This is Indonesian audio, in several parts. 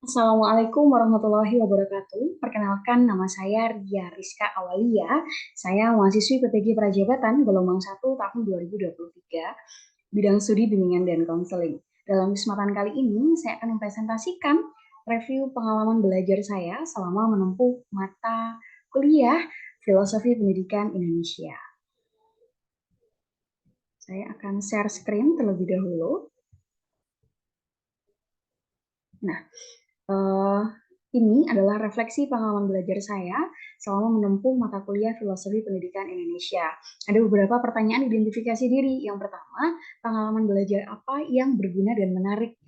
Assalamualaikum warahmatullahi wabarakatuh. Perkenalkan, nama saya Ria Rizka Awalia. Saya mahasiswi PTG Prajabatan gelombang 1 tahun 2023, bidang studi bimbingan dan konseling. Dalam kesempatan kali ini, saya akan mempresentasikan review pengalaman belajar saya selama menempuh mata kuliah Filosofi Pendidikan Indonesia. Saya akan share screen terlebih dahulu. Nah, Uh, ini adalah refleksi pengalaman belajar saya selama menempuh mata kuliah Filosofi Pendidikan Indonesia. Ada beberapa pertanyaan identifikasi diri. Yang pertama, pengalaman belajar apa yang berguna dan menarik?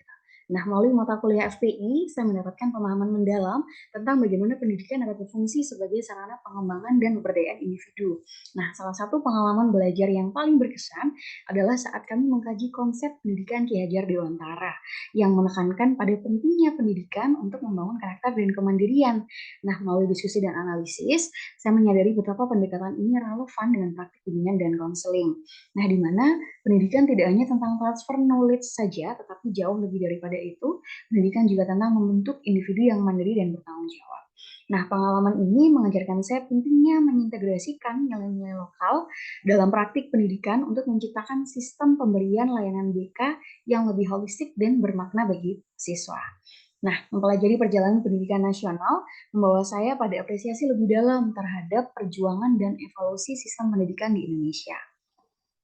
Nah, melalui mata kuliah FPI, saya mendapatkan pemahaman mendalam tentang bagaimana pendidikan dapat berfungsi sebagai sarana pengembangan dan pemberdayaan individu. Nah, salah satu pengalaman belajar yang paling berkesan adalah saat kami mengkaji konsep pendidikan Ki Hajar Dewantara yang menekankan pada pentingnya pendidikan untuk membangun karakter dan kemandirian. Nah, melalui diskusi dan analisis, saya menyadari betapa pendekatan ini relevan dengan praktik bimbingan dan konseling. Nah, di mana pendidikan tidak hanya tentang transfer knowledge saja, tetapi jauh lebih daripada itu, pendidikan juga tentang membentuk individu yang mandiri dan bertanggung jawab. Nah, pengalaman ini mengajarkan saya pentingnya mengintegrasikan nilai-nilai lokal dalam praktik pendidikan untuk menciptakan sistem pemberian layanan BK yang lebih holistik dan bermakna bagi siswa. Nah, mempelajari perjalanan pendidikan nasional membawa saya pada apresiasi lebih dalam terhadap perjuangan dan evolusi sistem pendidikan di Indonesia.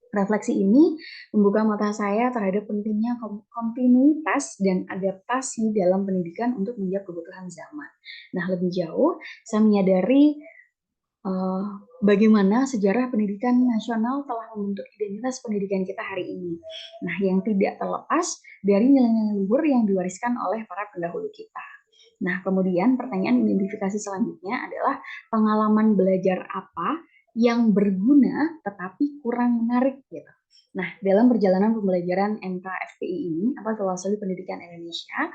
Refleksi ini membuka mata saya terhadap pentingnya kontinuitas dan adaptasi dalam pendidikan untuk menjawab kebutuhan zaman. Nah, lebih jauh, saya menyadari uh, bagaimana sejarah pendidikan nasional telah membentuk identitas pendidikan kita hari ini. Nah, yang tidak terlepas dari nilai-nilai luhur yang diwariskan oleh para pendahulu kita. Nah, kemudian pertanyaan identifikasi selanjutnya adalah pengalaman belajar apa yang berguna tetapi kurang menarik gitu. Nah, dalam perjalanan pembelajaran MKFPI ini, apa Filosofi Pendidikan Indonesia,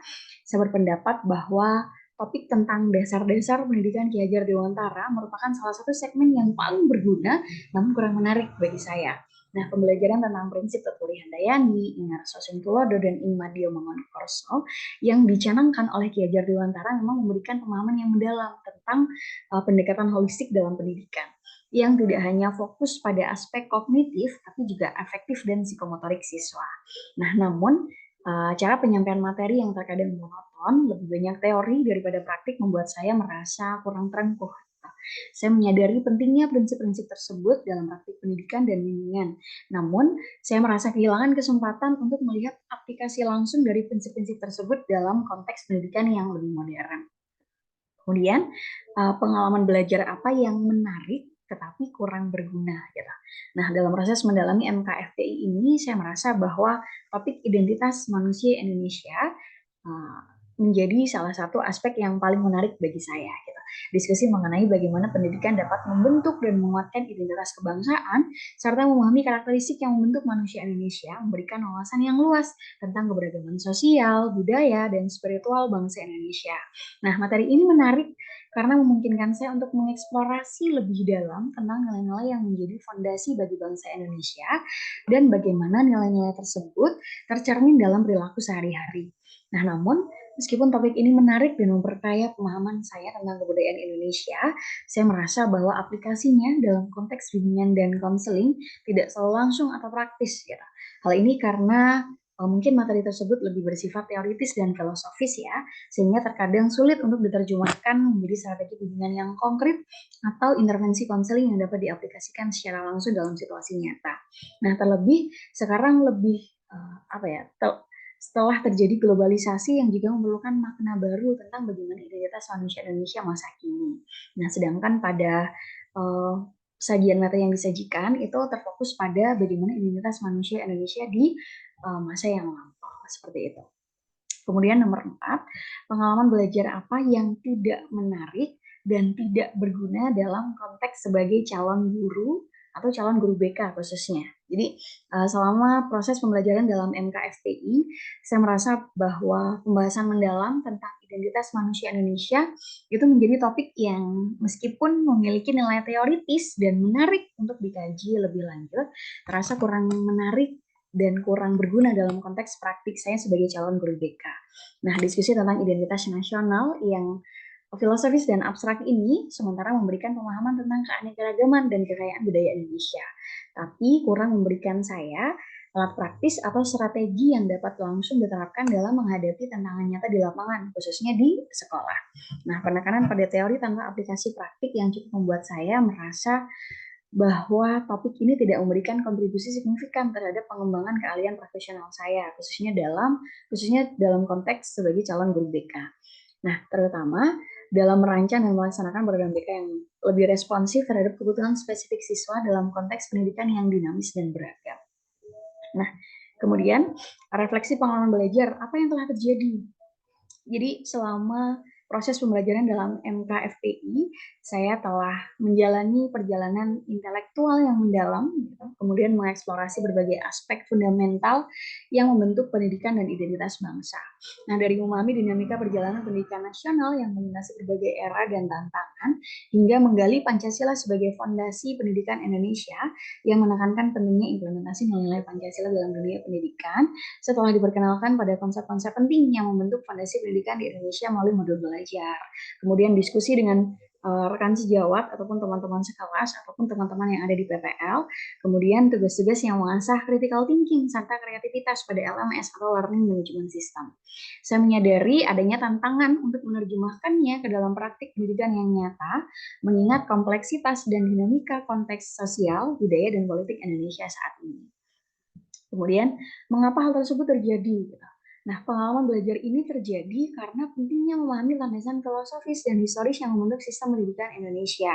saya berpendapat bahwa topik tentang dasar-dasar pendidikan Ki Hajar Dewantara merupakan salah satu segmen yang paling berguna namun kurang menarik bagi saya. Nah, pembelajaran tentang prinsip Tuturi Handayani, Ingar Sosin Tulodo, dan Ingmadio Mangunkuroso yang dicanangkan oleh Ki Hajar Dewantara memang memberikan pemahaman yang mendalam tentang pendekatan holistik dalam pendidikan yang tidak hanya fokus pada aspek kognitif tapi juga afektif dan psikomotorik siswa. Nah, namun cara penyampaian materi yang terkadang monoton, lebih banyak teori daripada praktik membuat saya merasa kurang terengkuh. Saya menyadari pentingnya prinsip-prinsip tersebut dalam praktik pendidikan dan bimbingan. Namun, saya merasa kehilangan kesempatan untuk melihat aplikasi langsung dari prinsip-prinsip tersebut dalam konteks pendidikan yang lebih modern. Kemudian, pengalaman belajar apa yang menarik tetapi kurang berguna gitu. Nah, dalam proses mendalami MKFTI ini saya merasa bahwa topik identitas manusia Indonesia menjadi salah satu aspek yang paling menarik bagi saya gitu. Diskusi mengenai bagaimana pendidikan dapat membentuk dan menguatkan identitas kebangsaan serta memahami karakteristik yang membentuk manusia Indonesia memberikan wawasan yang luas tentang keberagaman sosial, budaya, dan spiritual bangsa Indonesia. Nah, materi ini menarik karena memungkinkan saya untuk mengeksplorasi lebih dalam tentang nilai-nilai yang menjadi fondasi bagi bangsa Indonesia dan bagaimana nilai-nilai tersebut tercermin dalam perilaku sehari-hari. Nah, namun meskipun topik ini menarik dan memperkaya pemahaman saya tentang kebudayaan Indonesia, saya merasa bahwa aplikasinya dalam konteks bimbingan dan konseling tidak selalu langsung atau praktis. Ya. Hal ini karena mungkin materi tersebut lebih bersifat teoritis dan filosofis ya, sehingga terkadang sulit untuk diterjemahkan menjadi strategi bimbingan yang konkret atau intervensi konseling yang dapat diaplikasikan secara langsung dalam situasi nyata. Nah, terlebih sekarang lebih apa ya, setelah terjadi globalisasi yang juga memerlukan makna baru tentang bagaimana identitas manusia Indonesia masa kini. Nah, sedangkan pada sajian materi yang disajikan itu terfokus pada bagaimana identitas manusia Indonesia di masa yang lampau, seperti itu. Kemudian nomor 4, pengalaman belajar apa yang tidak menarik dan tidak berguna dalam konteks sebagai calon guru atau calon guru BK khususnya. Jadi selama proses pembelajaran dalam MKFPI, saya merasa bahwa pembahasan mendalam tentang identitas manusia Indonesia itu menjadi topik yang meskipun memiliki nilai teoritis dan menarik untuk dikaji lebih lanjut, terasa kurang menarik dan kurang berguna dalam konteks praktik saya sebagai calon guru BK. Nah, diskusi tentang identitas nasional yang filosofis dan abstrak ini sementara memberikan pemahaman tentang keanekaragaman dan kekayaan budaya Indonesia, tapi kurang memberikan saya alat praktis atau strategi yang dapat langsung diterapkan dalam menghadapi tantangan nyata di lapangan, khususnya di sekolah. Nah, penekanan pada teori tanpa aplikasi praktik yang cukup membuat saya merasa bahwa topik ini tidak memberikan kontribusi signifikan terhadap pengembangan keahlian profesional saya, khususnya dalam konteks sebagai calon guru BK. Nah, terutama dalam merancang dan melaksanakan program BK yang lebih responsif terhadap kebutuhan spesifik siswa dalam konteks pendidikan yang dinamis dan beragam. Nah, kemudian refleksi pengalaman belajar, apa yang telah terjadi? Jadi selama proses pembelajaran dalam MKFPI, saya telah menjalani perjalanan intelektual yang mendalam, gitu, kemudian mengeksplorasi berbagai aspek fundamental yang membentuk pendidikan dan identitas bangsa. Nah, dari memahami dinamika perjalanan pendidikan nasional yang melintasi berbagai era dan tantangan, hingga menggali Pancasila sebagai fondasi pendidikan Indonesia yang menekankan pentingnya implementasi nilai-nilai Pancasila dalam dunia pendidikan, setelah diperkenalkan pada konsep-konsep penting yang membentuk fondasi pendidikan di Indonesia melalui modul belajar. Kemudian diskusi dengan rekan sejawat ataupun teman-teman sekelas ataupun teman-teman yang ada di PPL, kemudian tugas-tugas yang mengasah critical thinking serta kreativitas pada LMS atau Learning Management System. Saya menyadari adanya tantangan untuk menerjemahkannya ke dalam praktik pendidikan yang nyata, mengingat kompleksitas dan dinamika konteks sosial, budaya, dan politik Indonesia saat ini. Kemudian, mengapa hal tersebut terjadi? Nah, pengalaman belajar ini terjadi karena pentingnya memahami landasan filosofis dan historis yang membentuk sistem pendidikan Indonesia.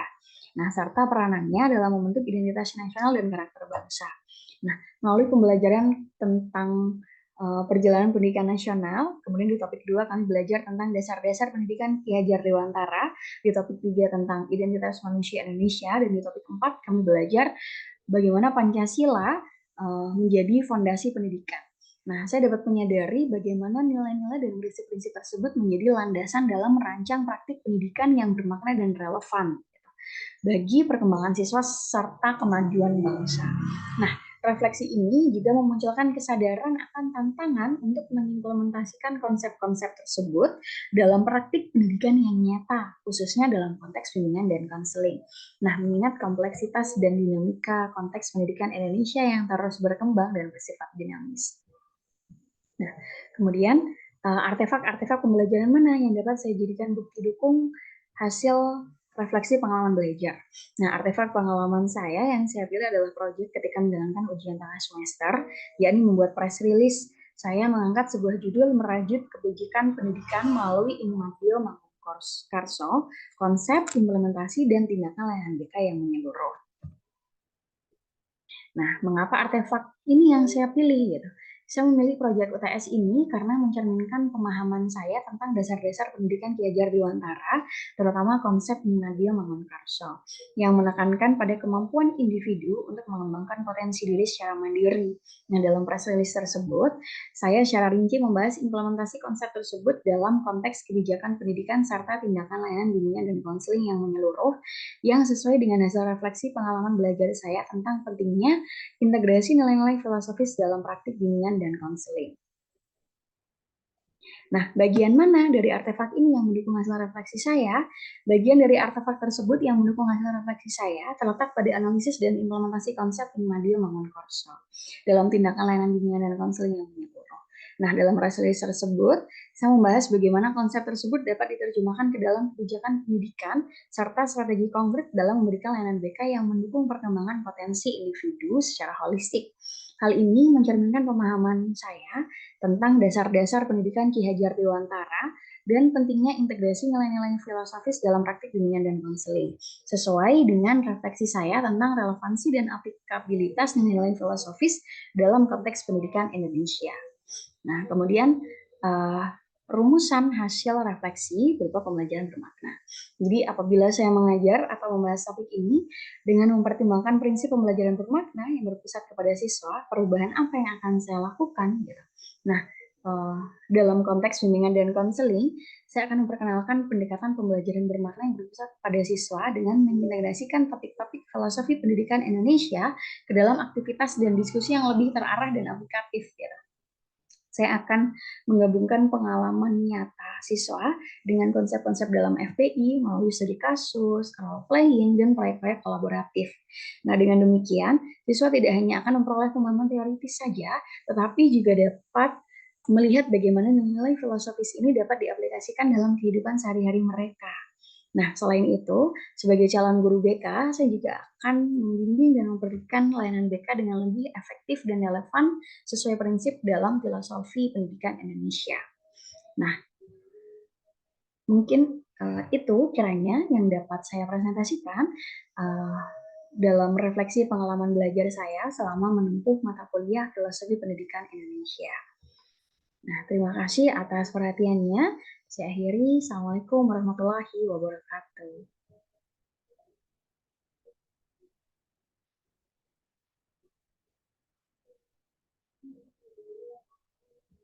Nah, serta peranannya dalam membentuk identitas nasional dan karakter bangsa. Nah, melalui pembelajaran tentang perjalanan pendidikan nasional, kemudian di topik 2 kami belajar tentang dasar-dasar pendidikan Ki Hajar Dewantara, di topik 3 tentang identitas manusia Indonesia, dan di topik 4 kami belajar bagaimana Pancasila menjadi fondasi pendidikan. Nah, saya dapat menyadari bagaimana nilai-nilai dan prinsip-prinsip tersebut menjadi landasan dalam merancang praktik pendidikan yang bermakna dan relevan bagi perkembangan siswa serta kemajuan bangsa. Nah, refleksi ini juga memunculkan kesadaran akan tantangan untuk mengimplementasikan konsep-konsep tersebut dalam praktik pendidikan yang nyata, khususnya dalam konteks bimbingan dan konseling. Nah, mengingat kompleksitas dan dinamika konteks pendidikan Indonesia yang terus berkembang dan bersifat dinamis. Nah, kemudian artefak-artefak pembelajaran mana yang dapat saya jadikan bukti dukung hasil refleksi pengalaman belajar. Nah, artefak pengalaman saya yang saya pilih adalah proyek ketika menjalankan ujian tengah semester, yakni membuat press release. Saya mengangkat sebuah judul merajut kebijakan pendidikan melalui Immanuel Mangkukarso, konsep, implementasi, dan tindakan layanan BK yang menyeluruh. Nah, mengapa artefak ini yang saya pilih? Gitu. Saya memilih proyek UTS ini karena mencerminkan pemahaman saya tentang dasar-dasar pendidikan Ki Hajar Dewantara, terutama konsep Immanuel Mangkukarso, yang menekankan pada kemampuan individu untuk mengembangkan potensi diri secara mandiri. Nah, dalam press release tersebut, saya secara rinci membahas implementasi konsep tersebut dalam konteks kebijakan pendidikan serta tindakan layanan bimbingan dan konseling yang menyeluruh, yang sesuai dengan hasil refleksi pengalaman belajar saya tentang pentingnya integrasi nilai-nilai filosofis dalam praktik bimbingan dan konseling. Nah, bagian mana dari artefak ini yang mendukung hasil refleksi saya? Bagian dari artefak tersebut yang mendukung hasil refleksi saya terletak pada analisis dan implementasi konsep Immanuel Mangkukarso dalam tindakan layanan bimbingan dan konseling yang menyeluruh. Nah, dalam release tersebut, saya membahas bagaimana konsep tersebut dapat diterjemahkan ke dalam kebijakan pendidikan serta strategi konkret dalam memberikan layanan BK yang mendukung perkembangan potensi individu secara holistik. Hal ini mencerminkan pemahaman saya tentang dasar-dasar pendidikan Ki Hajar Dewantara dan pentingnya integrasi nilai-nilai filosofis dalam praktik bimbingan dan konseling, sesuai dengan refleksi saya tentang relevansi dan aplikabilitas nilai filosofis dalam konteks pendidikan Indonesia. Nah, kemudian rumusan hasil refleksi berupa pembelajaran bermakna. Jadi apabila saya mengajar atau membahas topik ini dengan mempertimbangkan prinsip pembelajaran bermakna yang berpusat kepada siswa, perubahan apa yang akan saya lakukan? Gitu. Nah, Dalam konteks bimbingan dan konseling, saya akan memperkenalkan pendekatan pembelajaran bermakna yang berpusat pada siswa dengan mengintegrasikan topik-topik filosofi pendidikan Indonesia ke dalam aktivitas dan diskusi yang lebih terarah dan aplikatif. Ya. Saya akan menggabungkan pengalaman nyata siswa dengan konsep-konsep dalam FPI melalui studi kasus, role playing, dan proyek-proyek kolaboratif. Nah, dengan demikian, siswa tidak hanya akan memperoleh pemahaman teoritis saja, tetapi juga dapat melihat bagaimana nilai filosofis ini dapat diaplikasikan dalam kehidupan sehari-hari mereka. Nah, selain itu, sebagai calon guru BK, saya juga akan membimbing dan memberikan layanan BK dengan lebih efektif dan relevan sesuai prinsip dalam filosofi pendidikan Indonesia. Nah, mungkin itu kiranya yang dapat saya presentasikan dalam refleksi pengalaman belajar saya selama menempuh mata kuliah filosofi pendidikan Indonesia. Nah, terima kasih atas perhatiannya. Saya akhiri. Assalamualaikum warahmatullahi wabarakatuh.